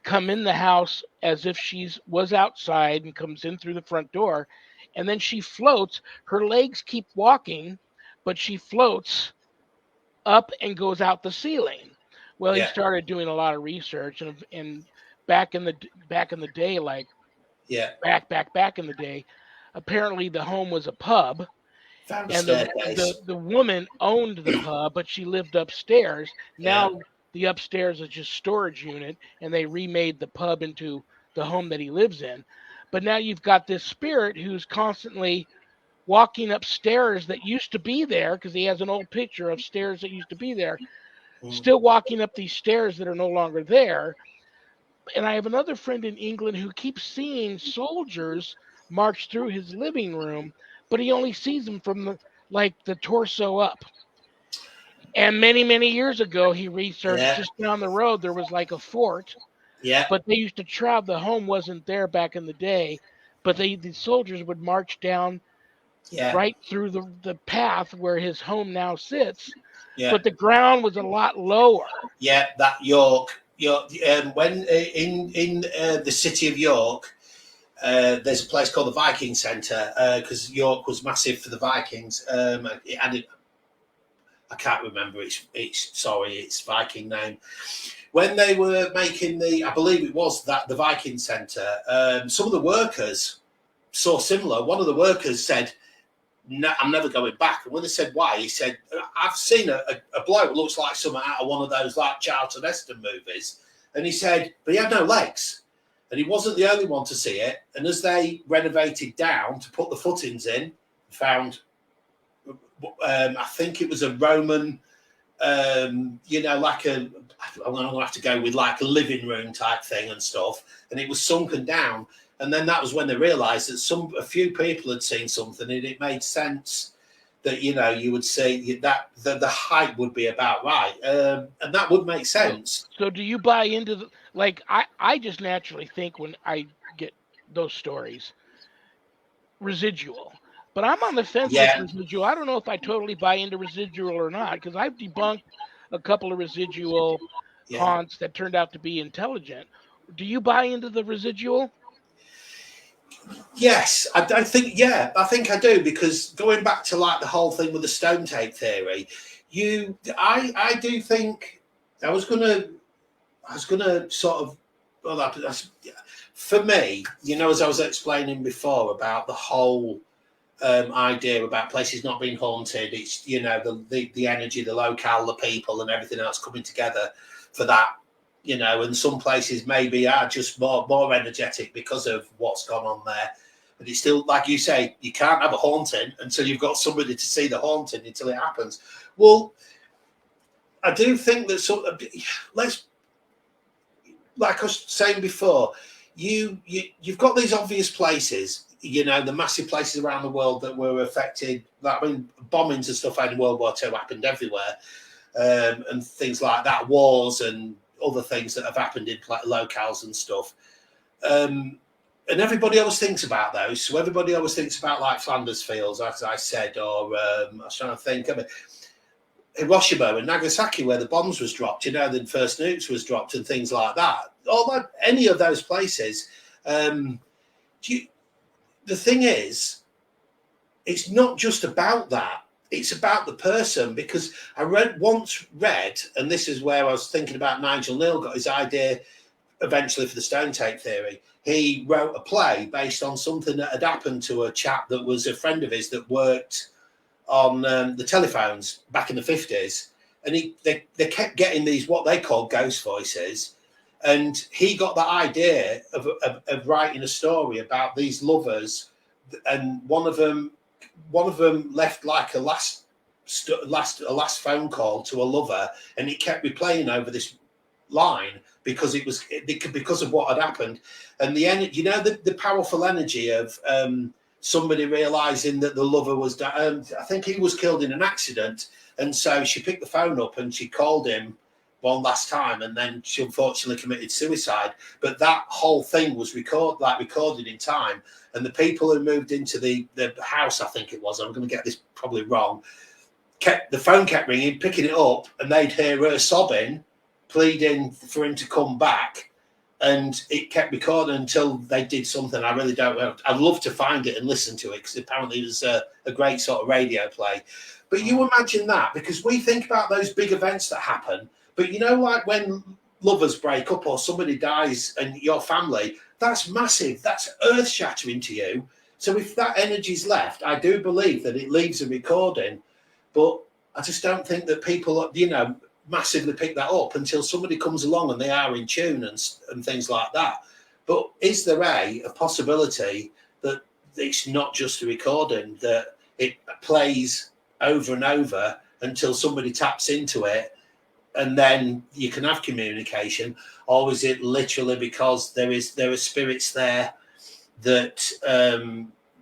come in the house as if was outside and comes in through the front door, and then she floats. Her legs keep walking, but she floats up and goes out the ceiling. Well, he started doing a lot of research, and back in the day, like back in the day, apparently the home was a pub, and the woman owned the pub, but she lived upstairs. Now the upstairs is just storage unit, and they remade the pub into the home that he lives in. But now you've got this spirit who's constantly walking upstairs that used to be there, because he has an old picture of stairs that used to be there, still walking up these stairs that are no longer there. And I have another friend in England who keeps seeing soldiers march through his living room, but he only sees them from the torso up. And many, many years ago, he researched just down the road, there was like a fort. Yeah. But they used to travel. The home wasn't there back in the day, but the soldiers would march down Yeah, right through the path where his home now sits, yeah, but the ground was a lot lower. yeah. That York. When in the city of York, there's a place called the Viking Centre because York was massive for the Vikings. I can't remember its Viking name. When they were making I believe it was that the Viking Centre, some of the workers saw similar. One of the workers said, no, I'm never going back. And when they said why, he said, I've seen a bloke who looks like someone out of one of those like Charlton Heston movies. And he said, but he had no legs. And he wasn't the only one to see it. And as they renovated down to put the footings in, found, I think it was a Roman, like I'm going to have to go with like a living room type thing and stuff. And it was sunken down. And then that was when they realised that a few people had seen something, and it made sense that you would say that the height would be about right, and that would make sense. So do you buy into I just naturally think when I get those stories, residual. But I'm on the fence Yeah, with residual. I don't know if I totally buy into residual or not, because I've debunked a couple of residual yeah. haunts that turned out to be intelligent. Do you buy into the residual? Yes, I think. Yeah, I think I do, because going back to like the whole thing with the stone tape theory, I do think I was gonna sort of. Well, that's for me. As I was explaining before about the whole idea about places not being haunted. It's the energy, the locale, the people, and everything else coming together for that. And some places maybe are just more energetic because of what's gone on there. But it's still, like you say, you can't have a haunting until you've got somebody to see the haunting until it happens. Well, I do think that like I was saying before, you've got these obvious places, the massive places around the world that were affected. Bombings and stuff in World War II happened everywhere, and things like that, wars and other things that have happened in locales and stuff. And everybody always thinks about those. So everybody always thinks about like Flanders Fields, as I said, or I was trying to think of it. Hiroshima and Nagasaki, where the bombs was dropped, the first nukes was dropped and things like that. Any of those places. The thing is, it's not just about that. It's about the person, because I once read, and this is where I was thinking about Nigel Neal got his idea eventually for the stone tape theory. He wrote a play based on something that had happened to a chap that was a friend of his that worked on the telephones back in the 50s. And they kept getting these, what they call ghost voices. And he got the idea of writing a story about these lovers. And one of them left like a last phone call to a lover, and it kept replaying over this line because because of what had happened. And the energy, the powerful energy of somebody realizing that the lover was I think he was killed in an accident, and so she picked the phone up and she called him one last time, and then she unfortunately committed suicide. But that whole thing was recorded in time, and the people who moved into the house, I think it was, I'm going to get this probably wrong, the phone kept ringing, picking it up, and they'd hear her sobbing, pleading for him to come back, and it kept recording until they did something. I really don't know. I'd love to find it and listen to it, because apparently it was a great sort of radio play. But you imagine that, because we think about those big events that happen, but like when lovers break up or somebody dies and your family, that's massive. That's earth-shattering to you. So if that energy's left, I do believe that it leaves a recording. But I just don't think that people, massively pick that up until somebody comes along and they are in tune and things like that. But is there a possibility that it's not just a recording, that it plays over and over until somebody taps into it, and then you can have communication? Or is it literally because there are spirits there that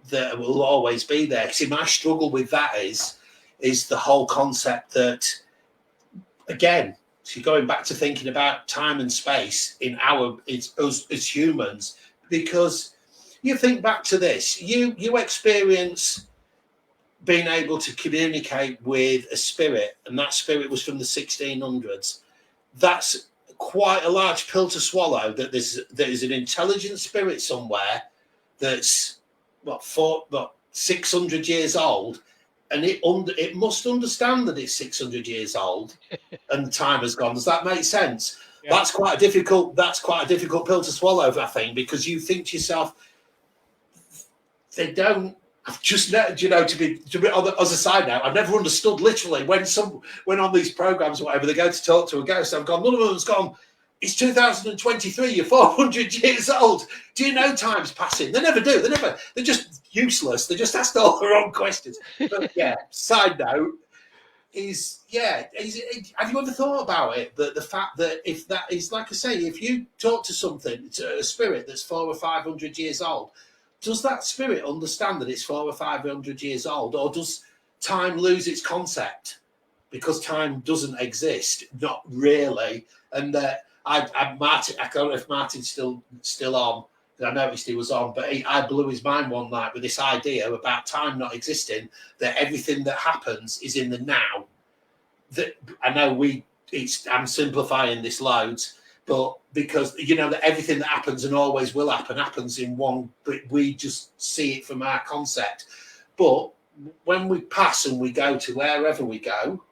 that will always be there? See, my struggle with that is the whole concept that, again, so going back to thinking about time and space in it's us as humans, because you think back to this, you experience being able to communicate with a spirit, and that spirit was from the 1600s. That's quite a large pill to swallow. That there's an intelligent spirit somewhere that's 600 years old, and it must understand that it's 600 years old, and time has gone. Does that make sense? Yeah. That's quite a difficult pill to swallow, I think, because you think to yourself, they don't. I've just, you know, to be as a side note, I've never understood literally when on these programs or whatever, they go to talk to a ghost, I've gone, none of them's gone, it's 2023, you're 400 years old. Do you know time's passing? They never do. They're just useless. They just ask all the wrong questions. But yeah, side note is, have you ever thought about it? That the fact that if that is, like I say, if you talk to a spirit that's 400 or 500 years old, does that spirit understand that it's 400 or 500 years old, or does time lose its concept because time doesn't exist? Not really. And Martin, I don't know if Martin's still on. I noticed he was on, but I blew his mind one night with this idea about time not existing, that everything that happens is in the now. That I know I'm simplifying this loads, but because you know that everything that happens and always will happen happens in one, but we just see it from our concept. But when we pass and we go to wherever we go,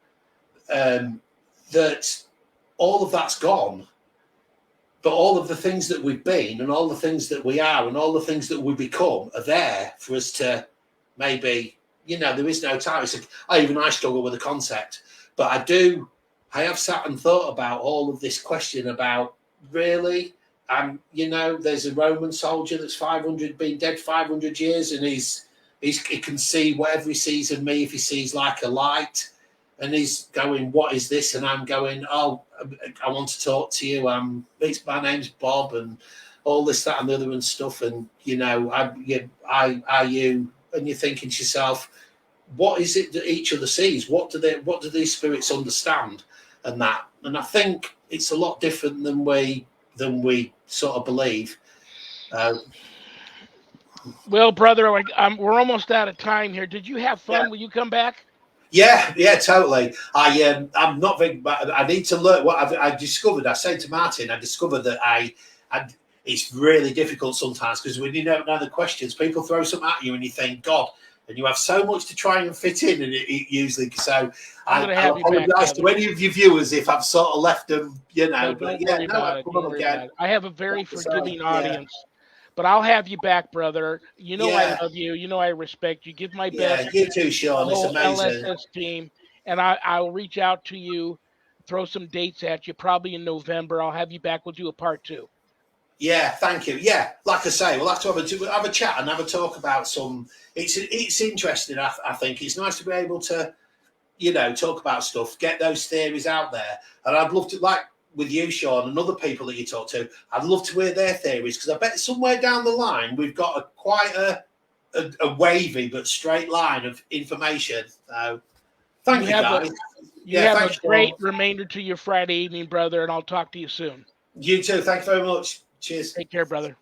that all of that's gone. But all of the things that we've been and all the things that we are and all the things that we become are there for us to maybe, you know, there is no time. Even I struggle with the concept, but I have sat and thought about all of this question about really, you know, there's a Roman soldier that's been dead 500 years, and he can see whatever he sees in me if he sees like a light, and he's going, what is this? And I'm going, oh, I want to talk to you. My name's Bob, and all this, that, and the other and stuff. And you know, are you? And you're thinking to yourself, what is it that each other sees? What do these spirits understand? And that, and I think it's a lot different than we sort of believe. Well, brother, we're almost out of time here. Did you have fun? Yeah. Will you come back? Yeah, totally. I'm not very. I need to learn what I discovered. I said to Martin, I discovered that it's really difficult sometimes, because when you don't know the questions, people throw something at you and you think, God, and you have so much to try and fit in, and it usually. So I apologize to any of your viewers if I've sort of left them, you know. Don't worry about it. I have a very forgiving audience. But I'll have you back, brother. You know I love you. You know I respect you. Give my best. Yeah, you too, Sean. It's amazing. LSS team. And I'll reach out to you, throw some dates at you, probably in November. I'll have you back. We'll do a part 2. Yeah, thank you. Yeah, like I say, we'll have to have a chat and have a talk about some. It's interesting. I think it's nice to be able to, you know, talk about stuff, get those theories out there. And I'd love to, like with you, Sean, and other people that you talk to, I'd love to hear their theories, because I bet somewhere down the line we've got quite a wavy but straight line of information. So thank you guys. You have a great remainder to your Friday evening, brother, and I'll talk to you soon. You too. Thanks very much. Cheers. Take care, brother.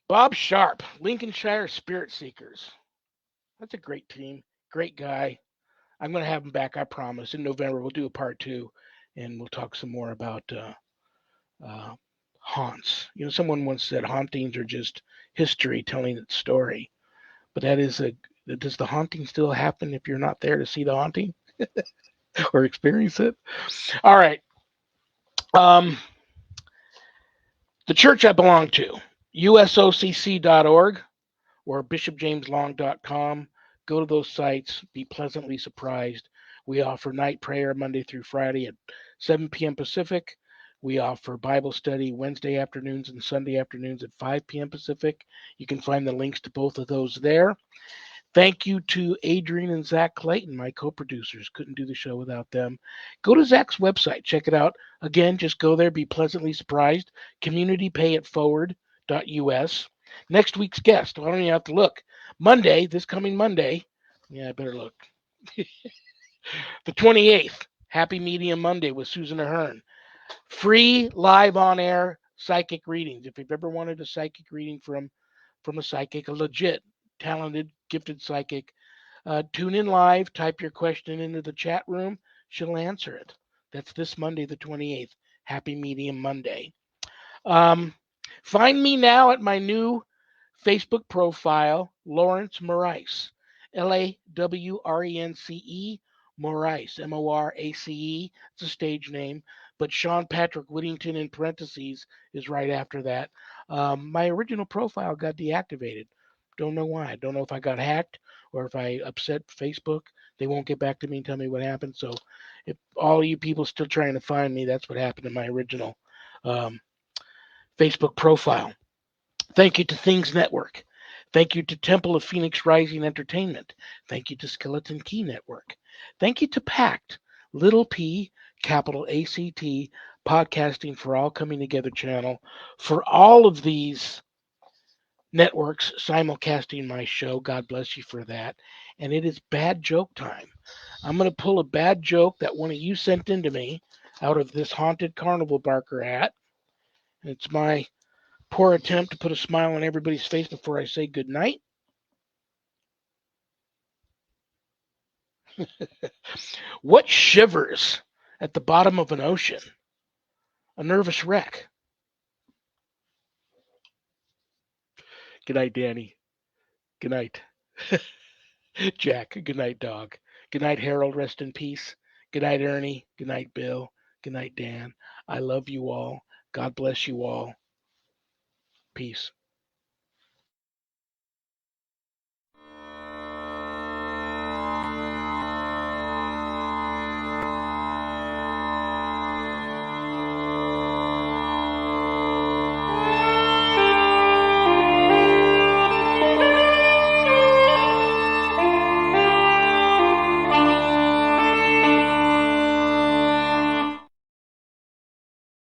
Bob Sharp, Lincolnshire Spirit Seekers. That's a great team. Great guy. I'm going to have him back, I promise. In November, we'll do a part 2. And we'll talk some more about haunts. You know, someone once said hauntings are just history telling its story. But does the haunting still happen if you're not there to see the haunting or experience it? All right. The church I belong to, usocc.org or bishopjameslong.com. Go to those sites. Be pleasantly surprised. We offer night prayer Monday through Friday at 7 p.m. Pacific. We offer Bible study Wednesday afternoons and Sunday afternoons at 5 p.m. Pacific. You can find the links to both of those there. Thank you to Adrian and Zach Clayton, my co-producers. Couldn't do the show without them. Go to Zach's website. Check it out. Again, just go there. Be pleasantly surprised. CommunityPayItForward.us. Next week's guest. Why don't you have to look? Monday, this coming Monday. Yeah, I better look. The 28th, Happy Medium Monday with Susan Ahern. Free live on air psychic readings. If you've ever wanted a psychic reading from a psychic, a legit talented, gifted psychic. Tune in live, type your question into the chat room. She'll answer it. That's this Monday, the 28th. Happy Medium Monday. Um, Find me now at my new Facebook profile, Lawrence Morace, Lawrence, Morace, Morace. It's a stage name, but Sean Patrick Whittington in parentheses is right after that. My original profile got deactivated. Don't know why. Don't know if I got hacked or if I upset Facebook. They won't get back to me and tell me what happened. So, if all you people still trying to find me, that's what happened to my original um, Facebook profile. Thank you to Things Network. Thank you to Temple of Phoenix Rising Entertainment. Thank you to Skeleton Key Network. Thank you to Pact, little p, capital ACT, Podcasting for All Coming Together channel, for all of these networks simulcasting my show. God bless you for that. And it is bad joke time. I'm going to pull a bad joke that one of you sent into me out of this haunted carnival barker hat. It's my poor attempt to put a smile on everybody's face before I say good night. What shivers at the bottom of an ocean? A nervous wreck. Good night, Danny. Good night, Jack. Good night, dog. Good night, Harold. Rest in peace. Good night, Ernie. Good night, Bill. Good night, Dan. I love you all. God bless you all. Peace.